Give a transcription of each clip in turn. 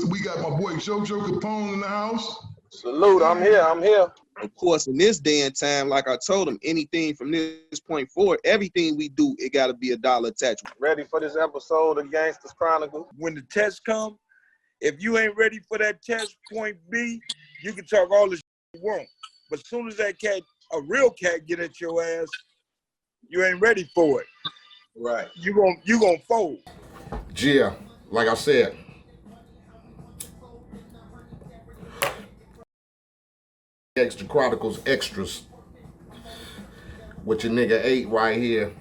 We got my boy Jo Jo Capone in the house. Salute, I'm here. Of course, in this day and time, like I told him, anything from this point forward, everything we do, it got to be $1 attachment. Ready for this episode of Gangsters Chronicles? When the test come, if you ain't ready for that test, point B, you can talk all the shit you want. But as soon as that cat, a real cat, get at your ass, you ain't ready for it. Right. You gonna fold. Yeah, like I said, Extra Chronicles extras with your nigga Eiht right here.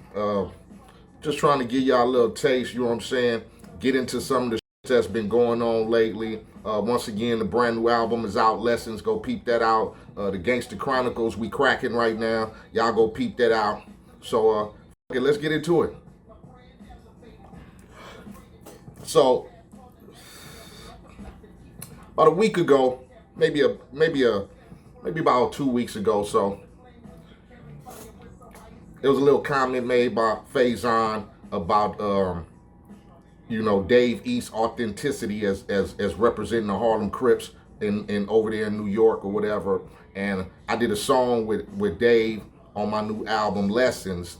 Just trying to give y'all a little taste, you know what I'm saying? Get into some of the shit that's been going on lately. Once again, the brand new album is out. Lessons, go peep that out. The Gangster Chronicles, we cracking right now. Y'all go peep that out. So, okay, let's get into it. So, about a week ago, maybe about 2 weeks ago, so there was a little comment made by Faison about Dave East's authenticity as representing the Harlem Crips in over there in New York or whatever. And I did a song with Dave on my new album Lessons,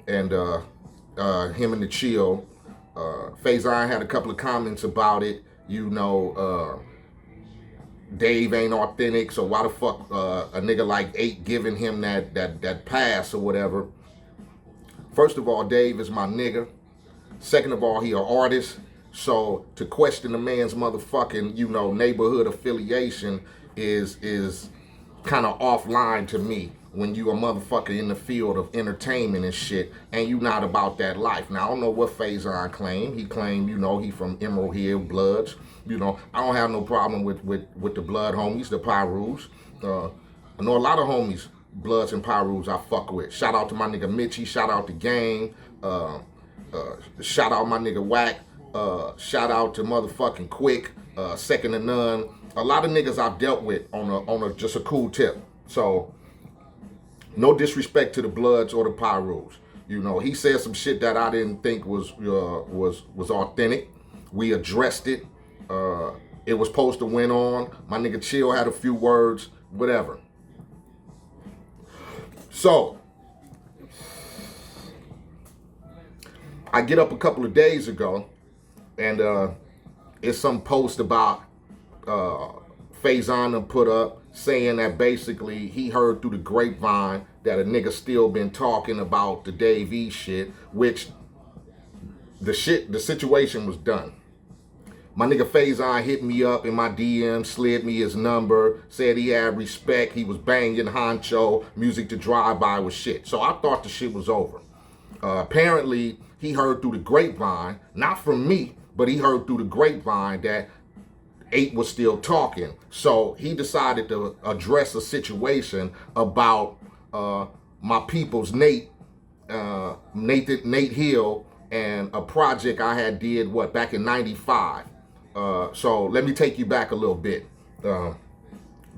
and him and the Chill. Faison had a couple of comments about it. Dave ain't authentic, so why the fuck a nigga like Eiht giving him that pass or whatever? First of all, Dave is my nigga. Second of all, he an artist. So to question a man's motherfucking, neighborhood affiliation is kind of offline to me when you a motherfucker in the field of entertainment and shit, and you not about that life. Now, I don't know what Faison claimed. He claimed, he from Emerald Hill Bloods. I don't have no problem with the Blood homies, the Pyrus. I know a lot of homies, Bloods and Pyrus, I fuck with. Shout out to my nigga Mitchie. Shout out to Gang. Shout out my nigga Wack. Shout out to motherfucking Quick. Second to None. A lot of niggas I've dealt with on a just a cool tip. So no disrespect to the Bloods or the Pyrus. He said some shit that I didn't think was authentic. We addressed it. It was supposed to went on. My nigga Chill had a few words, whatever. So I get up a couple of days ago, and it's some post about Faison put up saying that basically he heard through the grapevine that a nigga still been talking about the Dave E shit, which the situation was done. My nigga Faison hit me up in my DM, slid me his number, said he had respect, he was banging Honcho, music to drive by with shit. So I thought the shit was over. Apparently, he heard through the grapevine, not from me, but he heard through the grapevine that Eiht was still talking. So he decided to address a situation about my people's Nate Hill and a project I had did back in 95. So let me take you back a little bit.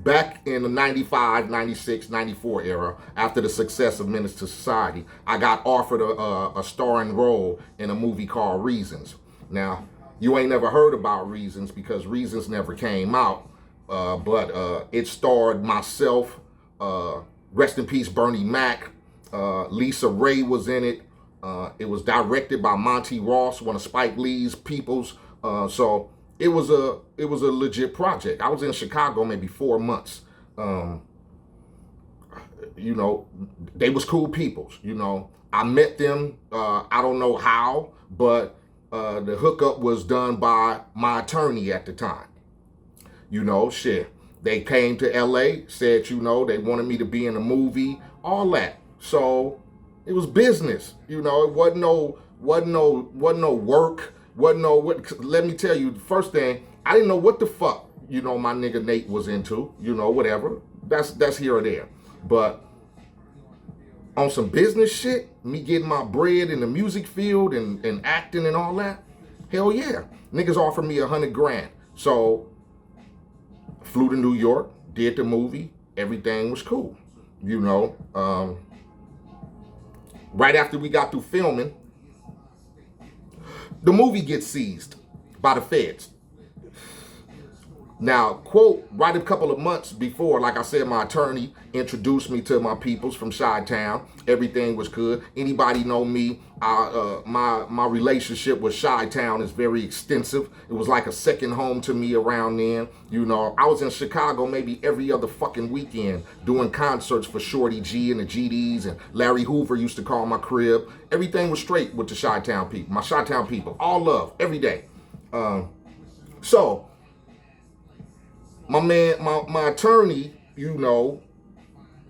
Back in the 95, 96, 94 era, after the success of Menace to Society, I got offered a starring role in a movie called Reasons. Now, you ain't never heard about Reasons because Reasons never came out, but it starred myself, rest in peace Bernie Mac, Lisa Ray was in it. It was directed by Monty Ross, one of Spike Lee's peoples. So it was a legit project. I was in Chicago maybe 4 months. They was cool peoples. I met them. I don't know how, but the hookup was done by my attorney at the time. Shit. They came to LA, said, they wanted me to be in a movie, all that. So it was business. It wasn't no work. Let me tell you, the first thing, I didn't know what the fuck, my nigga Nate was into, whatever. That's here or there. But on some business shit, me getting my bread in the music field and acting and all that, hell yeah. Niggas offered me $100,000. So flew to New York, did the movie, everything was cool. Right after we got through filming, the movie gets seized by the feds. Now, quote, right a couple of months before, like I said, my attorney introduced me to my peoples from Chi-Town. Everything was good. Anybody know me? My relationship with Chi-Town is very extensive. It was like a second home to me around then. You know, I was in Chicago maybe every other fucking weekend doing concerts for Shorty G and the GDs, and Larry Hoover used to call my crib. Everything was straight with the Chi-Town people. My Chi-Town people, all love, every day. So, my attorney, you know,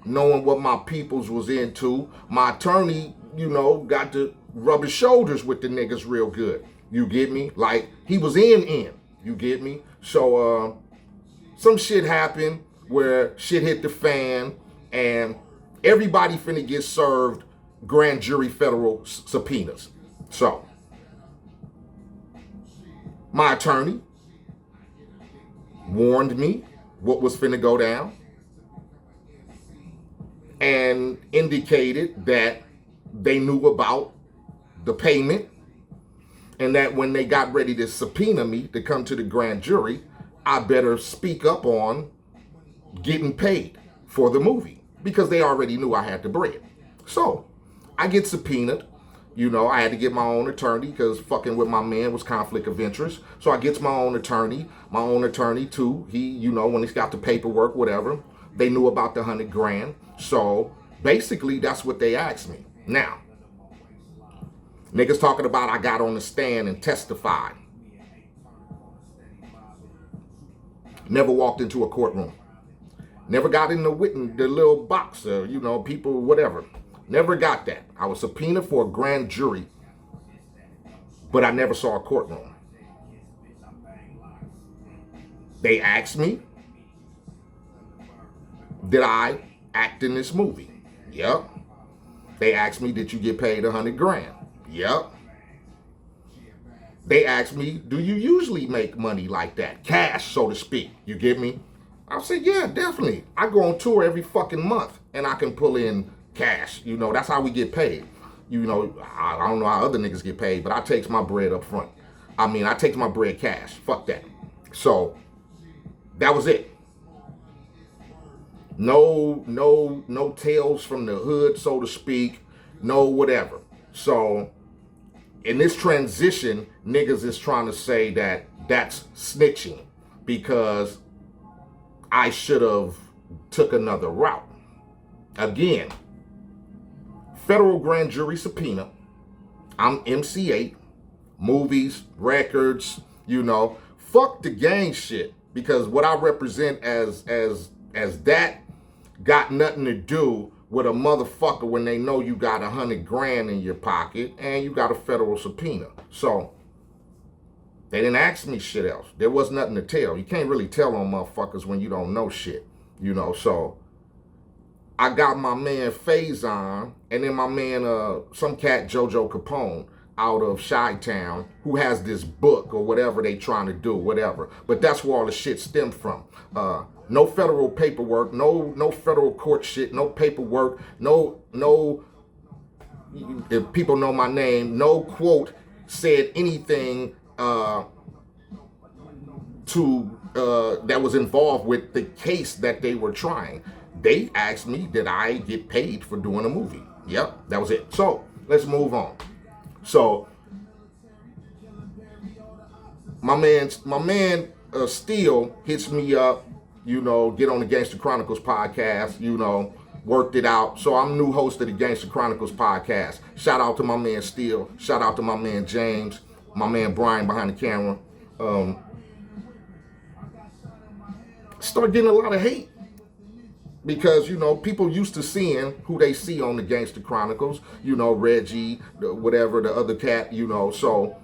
knowing what my peoples was into, my attorney, you know, got to rub his shoulders with the niggas real good. You get me? Like, he was in. You get me? So, some shit happened where shit hit the fan, and everybody finna get served grand jury federal subpoenas. So, my attorney warned me what was finna go down and indicated that they knew about the payment and that when they got ready to subpoena me to come to the grand jury, I better speak up on getting paid for the movie because they already knew I had the bread. So I get subpoenaed. You know, I had to get my own attorney because fucking with my man was conflict of interest. So I get my own attorney. My own attorney too. He, you know, when he's got the paperwork, whatever, they knew about the $100,000. So basically that's what they asked me. Now, niggas talking about I got on the stand and testified. Never walked into a courtroom. Never got in the little box, you know, people, whatever. Never got that. I was subpoenaed for a grand jury, but I never saw a courtroom. They asked me, did I act in this movie? Yep. They asked me, did you get paid $100,000? Yep. They asked me, do you usually make money like that? Cash, so to speak. You get me? I said, yeah, definitely. I go on tour every fucking month and I can pull in cash. You know, that's how we get paid. You know, I don't know how other niggas get paid, but I takes my bread up front. I mean, I takes my bread cash. Fuck that. So that was it. No tales from the hood, so to speak. No whatever. So in this transition, niggas is trying to say that that's snitching because I should have took another route. Again, federal grand jury subpoena. I'm MC8, movies, records, you know. Fuck the gang shit because what I represent as that got nothing to do with a motherfucker when they know you got $100,000 in your pocket and you got a federal subpoena. So they didn't ask me shit else. There was nothing to tell. You can't really tell on motherfuckers when you don't know shit, you know. So I got my man Faison and then my man, some cat Jo Jo Capone out of Chi-Town who has this book or whatever they trying to do, whatever. But that's where all the shit stemmed from. No federal paperwork, no federal court shit, no paperwork, no, if people know my name, no quote said anything that was involved with the case that they were trying. They asked me, did I get paid for doing a movie? Yep, that was it. So let's move on. So my man Steele hits me up, you know, get on the Gangster Chronicles podcast, you know, worked it out. So I'm new host of the Gangster Chronicles podcast. Shout out to my man Steele. Shout out to my man James, my man Brian behind the camera. Start getting a lot of hate because, you know, people used to seeing who they see on the Gangster Chronicles, you know, Reggie, whatever, the other cat, you know. So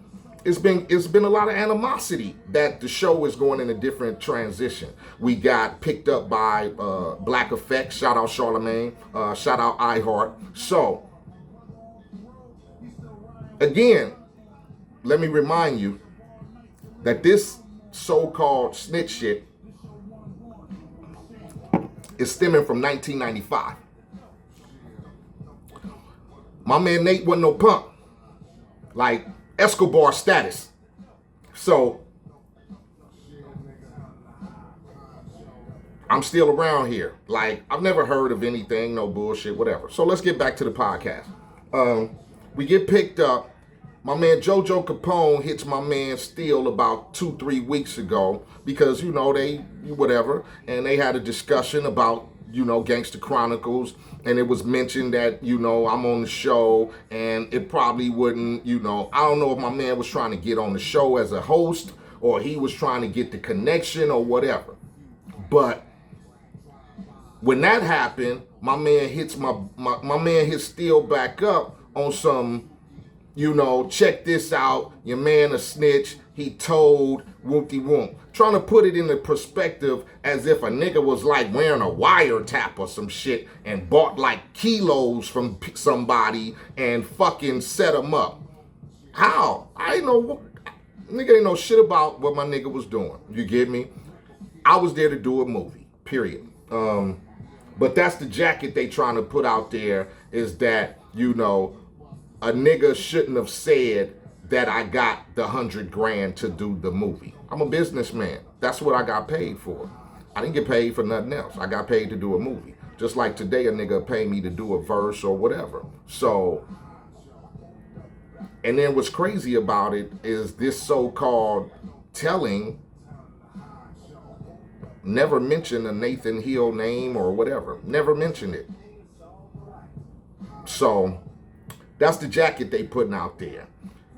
it's been a lot of animosity that the show is going in a different transition. We got picked up by Black Effect. Shout out Charlemagne. Shout out Eiht. So again, let me remind you that this so-called snitch shit is stemming from 1995. My man Nate wasn't no punk. Like Escobar status. So I'm still around here. Like, I've never heard of anything, no bullshit, whatever. So let's get back to the podcast. We get picked up. My man Jo Jo Capone hits my man Steele about 2-3 weeks ago because, you know, they, whatever, and they had a discussion about, you know, Gangsta Chronicles, and it was mentioned that, you know, I'm on the show, and it probably wouldn't, you know, I don't know if my man was trying to get on the show as a host or he was trying to get the connection or whatever. But when that happened, my man hits my man hits Steele back up on some, you know, check this out, your man a snitch, he told whoop-de-whoop. Trying to put it in the perspective as if a nigga was like wearing a wiretap or some shit and bought like kilos from somebody and fucking set him up. How? I ain't know, nigga ain't know shit about what my nigga was doing. You get me? I was there to do a movie, period. But that's the jacket they trying to put out there, is that, you know, a nigga shouldn't have said that I got the 100 grand to do the movie. I'm a businessman. That's what I got paid for. I didn't get paid for nothing else. I got paid to do a movie. Just like today, a nigga paid me to do a verse or whatever. So, and then what's crazy about it is this so-called telling never mentioned a Nathan Hill name or whatever. Never mentioned it. So, that's the jacket they putting out there.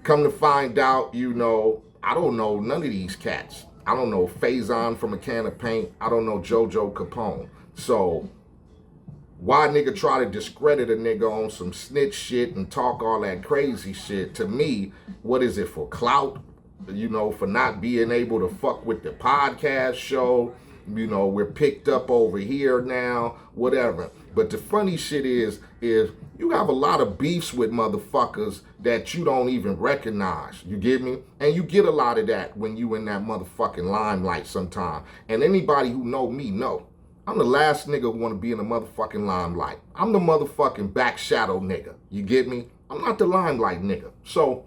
Come to find out, you know, I don't know none of these cats. I don't know Faison from a Can of Paint. I don't know Jo Jo Capone. So, why nigga try to discredit a nigga on some snitch shit and talk all that crazy shit? To me, what is it, for clout? You know, for not being able to fuck with the podcast show? You know, we're picked up over here now, whatever. But the funny shit is you have a lot of beefs with motherfuckers that you don't even recognize. You get me? And you get a lot of that when you in that motherfucking limelight sometime. And anybody who know me know, I'm the last nigga who want to be in the motherfucking limelight. I'm the motherfucking back shadow nigga. You get me? I'm not the limelight nigga. So,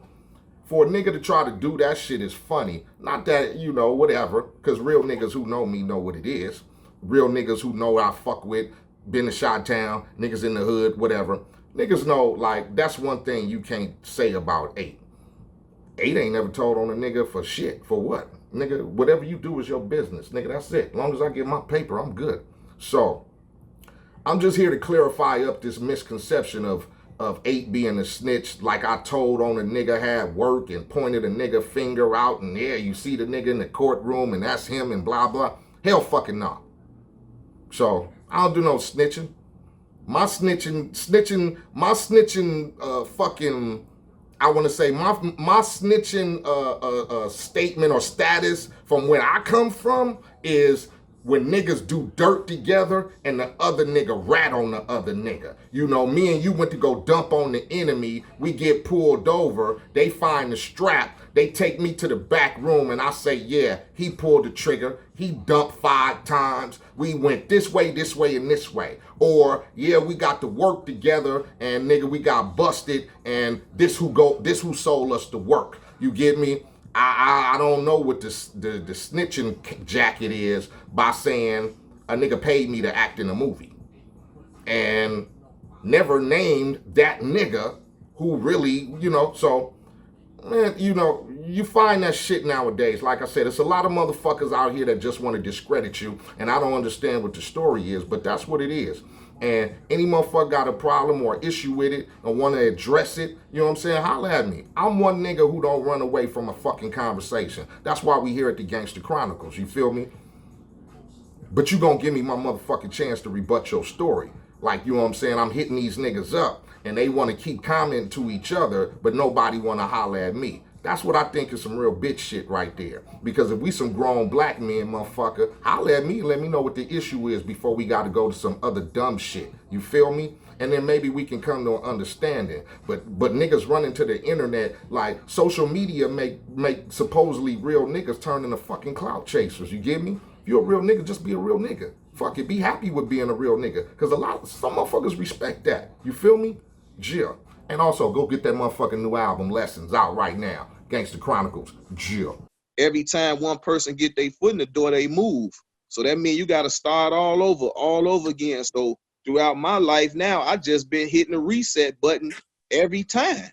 for a nigga to try to do that shit is funny. Not that, you know, whatever, because real niggas who know me know what it is. Real niggas who know I fuck with, been to Chi-Town, niggas in the hood, whatever. Niggas know, like, that's one thing you can't say about Eiht. Eiht ain't never told on a nigga for shit. For what? Nigga, whatever you do is your business. Nigga, that's it. As long as I get my paper, I'm good. So, I'm just here to clarify up this misconception of Eiht being a snitch, like I told on a nigga had work and pointed a nigga finger out, and yeah, you see the nigga in the courtroom and that's him and blah blah. Hell fucking no. So I don't do no snitching. My snitching, fucking, I want to say my snitching statement or status from where I come from is when niggas do dirt together and the other nigga rat on the other nigga. You know, me and you went to go dump on the enemy. We get pulled over. They find the strap. They take me to the back room and I say, yeah, he pulled the trigger. He dumped 5 times. We went this way, and this way. Or, yeah, we got to work together and nigga, we got busted and this who sold us the work. You get me? I don't know what the snitching jacket is by saying a nigga paid me to act in a movie. And never named that nigga who really, you know, so, man, you know, you find that shit nowadays. Like I said, it's a lot of motherfuckers out here that just want to discredit you, and I don't understand what the story is, but that's what it is. And any motherfucker got a problem or issue with it or want to address it, you know what I'm saying? Holla at me. I'm one nigga who don't run away from a fucking conversation. That's why we here at the Gangsta Chronicles, you feel me? But you gonna give me my motherfucking chance to rebut your story. Like, you know what I'm saying? I'm hitting these niggas up and they want to keep commenting to each other, but nobody want to holler at me. That's what I think is some real bitch shit right there. Because if we some grown black men, motherfucker, holler at me and let me know what the issue is before we got to go to some other dumb shit. You feel me? And then maybe we can come to an understanding. But niggas running to the internet, like social media make supposedly real niggas turn into fucking clout chasers. You get me? If you're a real nigga, just be a real nigga. Fuck it. Be happy with being a real nigga. Because some motherfuckers respect that. You feel me? Jill. And also, go get that motherfucking new album, Lessons, out right now. Gangsta Chronicles, Jill. Every time one person get their foot in the door, they move. So that means you got to start all over again. So throughout my life now, I just been hitting the reset button every time.